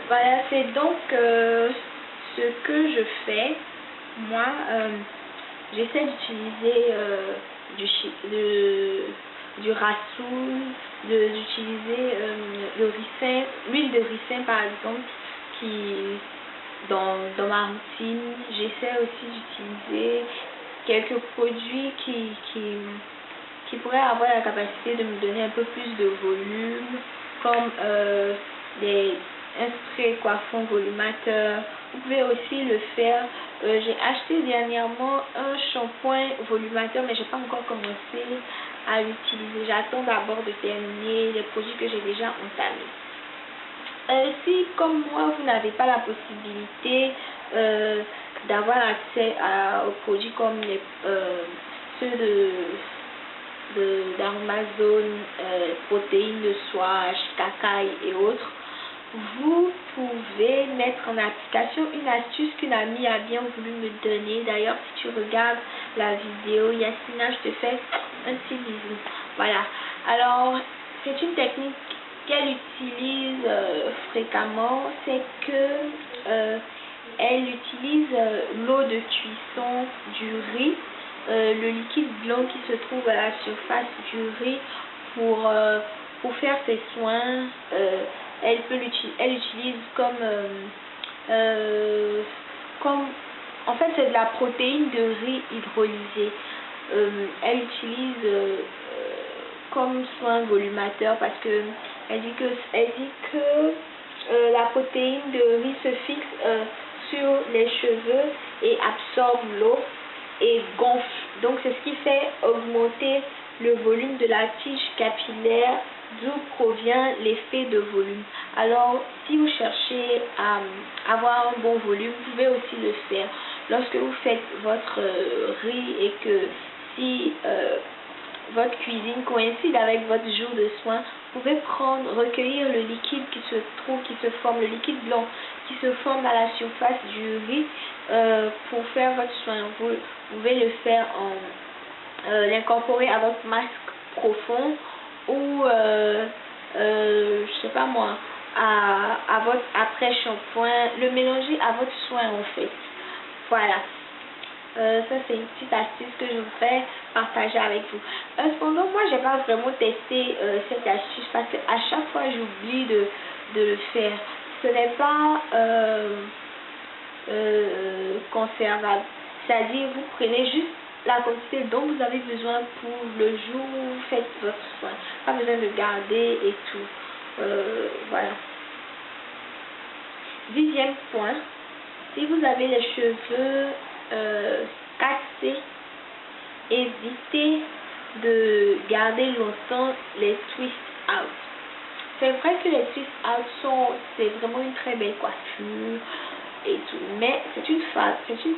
Voilà, c'est donc ce que je fais. Moi, j'essaie d'utiliser du rasoul, d'utiliser le ricin, l'huile de ricin par exemple, qui dans ma routine. J'essaie aussi d'utiliser quelques produits qui pourraient avoir la capacité de me donner un peu plus de volume, comme un spray coiffant volumateur. Vous pouvez aussi le faire. J'ai acheté dernièrement un shampoing volumateur, mais j'ai pas encore commencé à l'utiliser. J'attends d'abord de terminer les produits que j'ai déjà entamés. Si comme moi vous n'avez pas la possibilité d'avoir accès aux produits comme ceux d'Amazon, protéines de soie, cacaille et autres, vous pouvez mettre en application une astuce qu'une amie a bien voulu me donner. D'ailleurs, si tu regardes la vidéo, Yasmina, je te fais un petit bisou. Voilà. Alors, c'est une technique qu'elle utilise fréquemment. C'est que elle utilise l'eau de cuisson du riz, le liquide blanc qui se trouve à la surface du riz pour faire ses soins. Elle utilise comme en fait c'est de la protéine de riz hydrolysée. Elle utilise comme soin volumateur parce que elle dit que la protéine de riz se fixe sur les cheveux et absorbe l'eau et gonfle. Donc c'est ce qui fait augmenter le volume de la tige capillaire, d'où provient l'effet de volume. Alors, si vous cherchez à avoir un bon volume, vous pouvez aussi le faire. Lorsque vous faites votre riz et que si votre cuisine coïncide avec votre jour de soin, vous pouvez recueillir le liquide qui se forme, le liquide blanc qui se forme à la surface du riz pour faire votre soin. Vous pouvez le faire l'incorporer à votre masque profond ou je sais pas moi, à votre après shampoing, le mélanger à votre soin en fait. Voilà. Ça c'est une petite astuce que je voudrais partager avec vous. Cependant, moi j'ai pas vraiment testé cette astuce parce que à chaque fois j'oublie de le faire. Ce n'est pas conservable. C'est-à-dire vous prenez juste la quantité dont vous avez besoin pour le jour où vous faites votre soin. Pas besoin de garder et tout. Voilà. 10e point. Si vous avez les cheveux cassés, évitez de garder longtemps les twist out. C'est vrai que les twist out c'est vraiment une très belle coiffure et tout, mais c'est une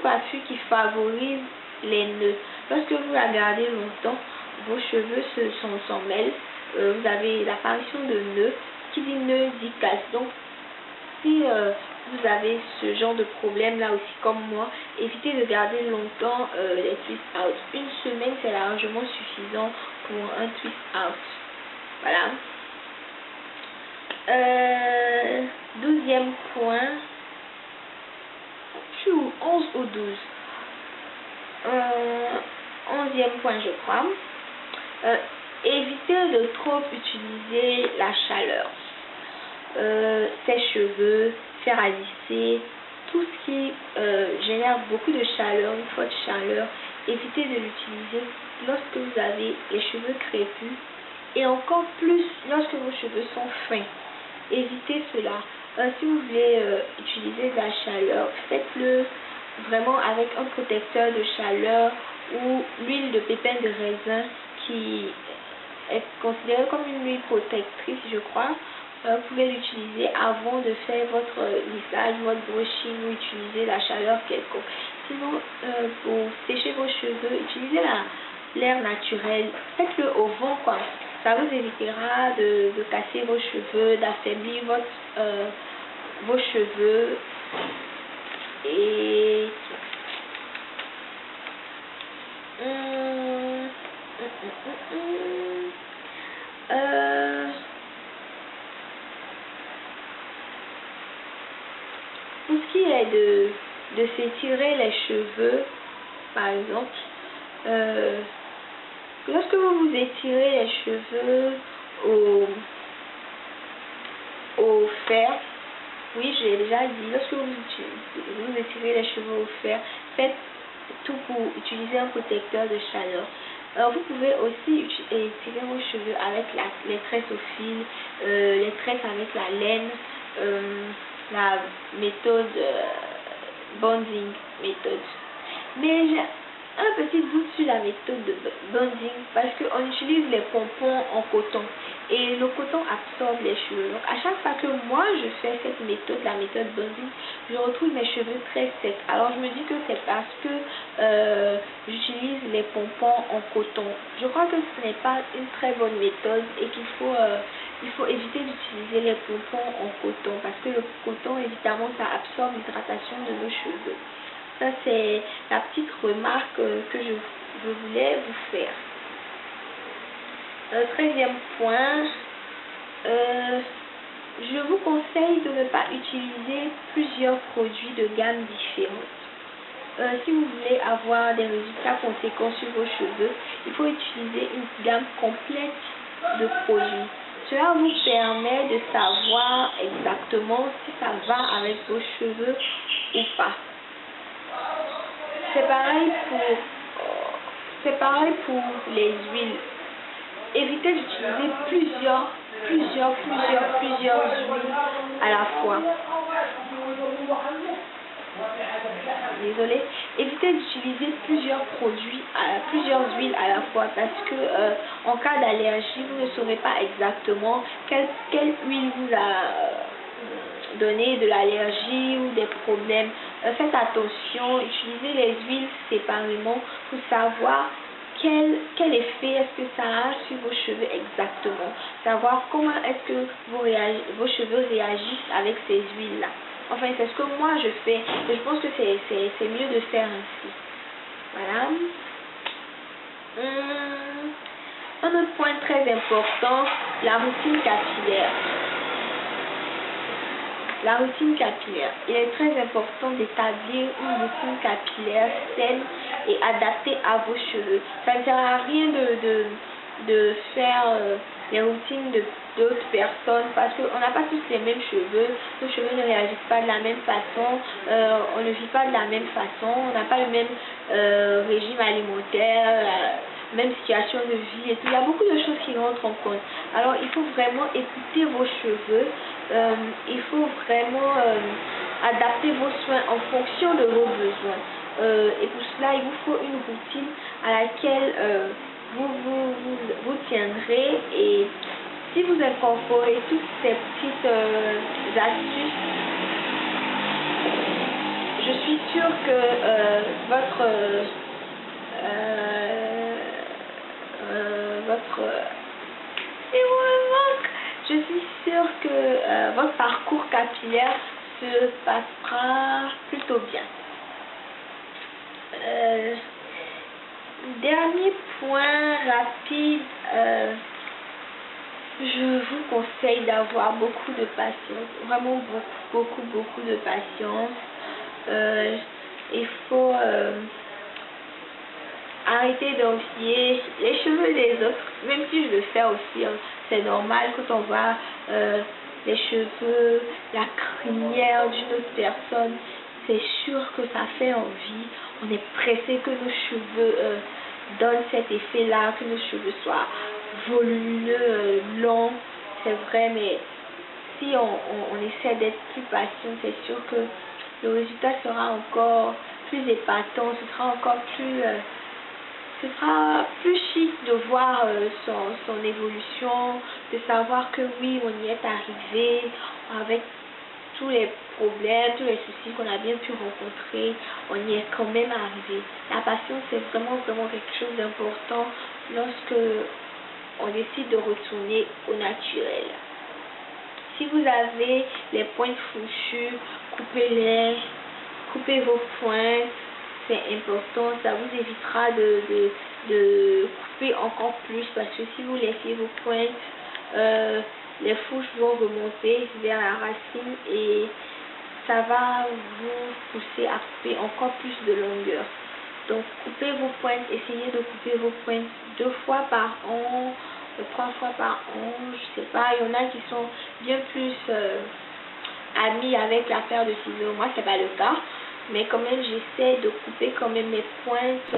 coiffure qui favorise les nœuds. Lorsque vous la gardez longtemps, vos cheveux s'en mêlent. Vous avez l'apparition de nœuds. Qui dit nœud dit casse. Donc si vous avez ce genre de problème là aussi comme moi, évitez de garder longtemps les twist out. Une semaine c'est largement suffisant pour un twist out. Voilà. 12e point. Je suis où? 11 ou 12? 11e point je crois. Évitez de trop utiliser la chaleur. sèche-cheveux, fer à lisser, tout ce qui génère beaucoup de chaleur, une forte chaleur. Évitez de l'utiliser lorsque vous avez les cheveux crépus et encore plus lorsque vos cheveux sont fins. Évitez cela. Si vous voulez utiliser de la chaleur, faites-le vraiment avec un protecteur de chaleur ou l'huile de pépins de raisin qui est considérée comme une huile protectrice, je crois. Vous pouvez l'utiliser avant de faire votre lissage, votre brushing ou utiliser la chaleur quelconque. Sinon, pour sécher vos cheveux, utilisez l'air naturel. Faites-le au vent, quoi. Ça vous évitera de casser vos cheveux, d'affaiblir vos cheveux. Et pour ce qui est de s'étirer les cheveux, par exemple, lorsque vous vous étirez les cheveux au fer, oui, j'ai déjà dit, lorsque vous étirez les cheveux au fer, faites tout pour utiliser un protecteur de chaleur. Alors, vous pouvez aussi étirer vos cheveux avec les tresses au fil, les tresses avec la laine, la méthode bonding méthode. Mais j'ai un petit doute sur la méthode de bonding parce qu'on utilise les pompons en coton et le coton absorbe les cheveux. Donc à chaque fois que moi je fais cette méthode, la méthode bonding, je retrouve mes cheveux très secs. Alors je me dis que c'est parce que j'utilise les pompons en coton. Je crois que ce n'est pas une très bonne méthode et qu'il faut éviter d'utiliser les pompons en coton parce que le coton, évidemment, ça absorbe l'hydratation de nos cheveux. Ça, c'est la petite remarque que je voulais vous faire. 13e point, je vous conseille de ne pas utiliser plusieurs produits de gamme différentes. Si vous voulez avoir des résultats conséquents sur vos cheveux, il faut utiliser une gamme complète de produits. Cela vous permet de savoir exactement si ça va avec vos cheveux ou pas. C'est pareil pour les huiles. Évitez d'utiliser plusieurs huiles à la fois. Désolée. Évitez d'utiliser plusieurs huiles à la fois parce que en cas d'allergie, vous ne saurez pas exactement quelle huile vous a donné de l'allergie ou des problèmes. Faites attention, utilisez les huiles séparément pour savoir quel effet est-ce que ça a sur vos cheveux exactement. Savoir comment est-ce que vos cheveux réagissent avec ces huiles-là. Enfin, c'est ce que moi je fais et je pense que c'est mieux de faire ainsi. Voilà. Un autre point très important, la routine capillaire. La routine capillaire. Il est très important d'établir une routine capillaire saine et adaptée à vos cheveux. Ça ne sert à rien de faire les routines d'autres personnes parce qu'on n'a pas tous les mêmes cheveux. Nos cheveux ne réagissent pas de la même façon, on ne vit pas de la même façon, on n'a pas le même régime alimentaire, même situation de vie et tout. Il y a beaucoup de choses qui rentrent en compte. Alors il faut vraiment écouter vos cheveux, il faut vraiment adapter vos soins en fonction de vos besoins. Et pour cela, il vous faut une routine à laquelle vous tiendrez, et si vous incorporez toutes ces petites astuces, je suis sûre que je suis sûre que votre parcours capillaire se passera plutôt bien. Dernier point rapide, je vous conseille d'avoir beaucoup de patience, vraiment beaucoup de patience. Il faut arrêter d'envier les cheveux des autres, même si je le fais aussi, hein. C'est normal quand on voit les cheveux, la crinière d'une autre personne, c'est sûr que ça fait envie. On est pressé que nos cheveux donnent cet effet-là, que nos cheveux soient volumineux, longs, c'est vrai, mais si on essaie d'être plus patient, c'est sûr que le résultat sera encore plus épatant, ce sera plus chic de voir son évolution, de savoir que oui, on y est arrivé avec tous les problèmes, tous les soucis qu'on a bien pu rencontrer, on y est quand même arrivé. La patience, c'est vraiment quelque chose d'important lorsque on décide de retourner au naturel. Si vous avez les pointes fourchues, coupez-les, coupez vos pointes, c'est important, ça vous évitera de couper encore plus, parce que si vous laissez vos pointes, les fourches vont remonter vers la racine et ça va vous pousser à couper encore plus de longueur. Donc coupez vos pointes, essayez de couper vos pointes 2 fois par an, 3 fois par an, je sais pas, il y en a qui sont bien plus amis avec l'affaire de ciseaux. Moi c'est pas le cas, mais quand même j'essaie de couper quand même mes pointes.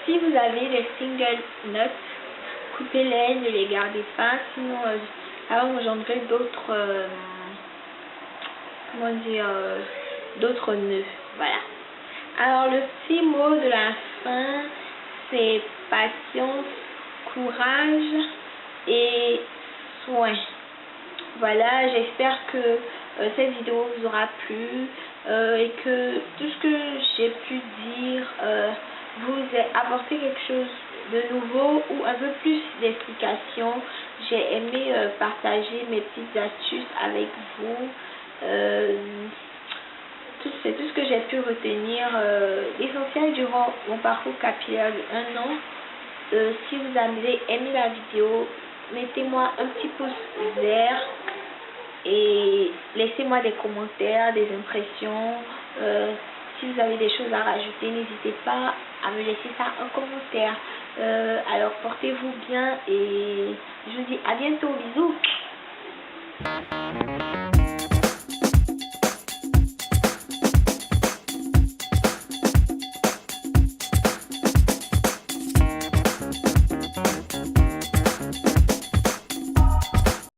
Si vous avez les single nuts, coupez-les, ne les gardez pas, sinon ça va engendrer d'autres d'autres nœuds. Voilà. Alors le petit mot de la fin, c'est patience, courage et soin. Voilà, j'espère que cette vidéo vous aura plu et que tout ce que j'ai pu dire vous a apporté quelque chose de nouveau ou un peu plus d'explication. J'ai aimé partager mes petites astuces avec vous. C'est tout ce que j'ai pu retenir l'essentiel durant mon parcours capillaire de 1 an. Si vous avez aimé la vidéo, mettez-moi un petit pouce vert et laissez-moi des commentaires, des impressions. Si vous avez des choses à rajouter, n'hésitez pas à me laisser ça en commentaire. Alors portez-vous bien et je vous dis à bientôt, bisous.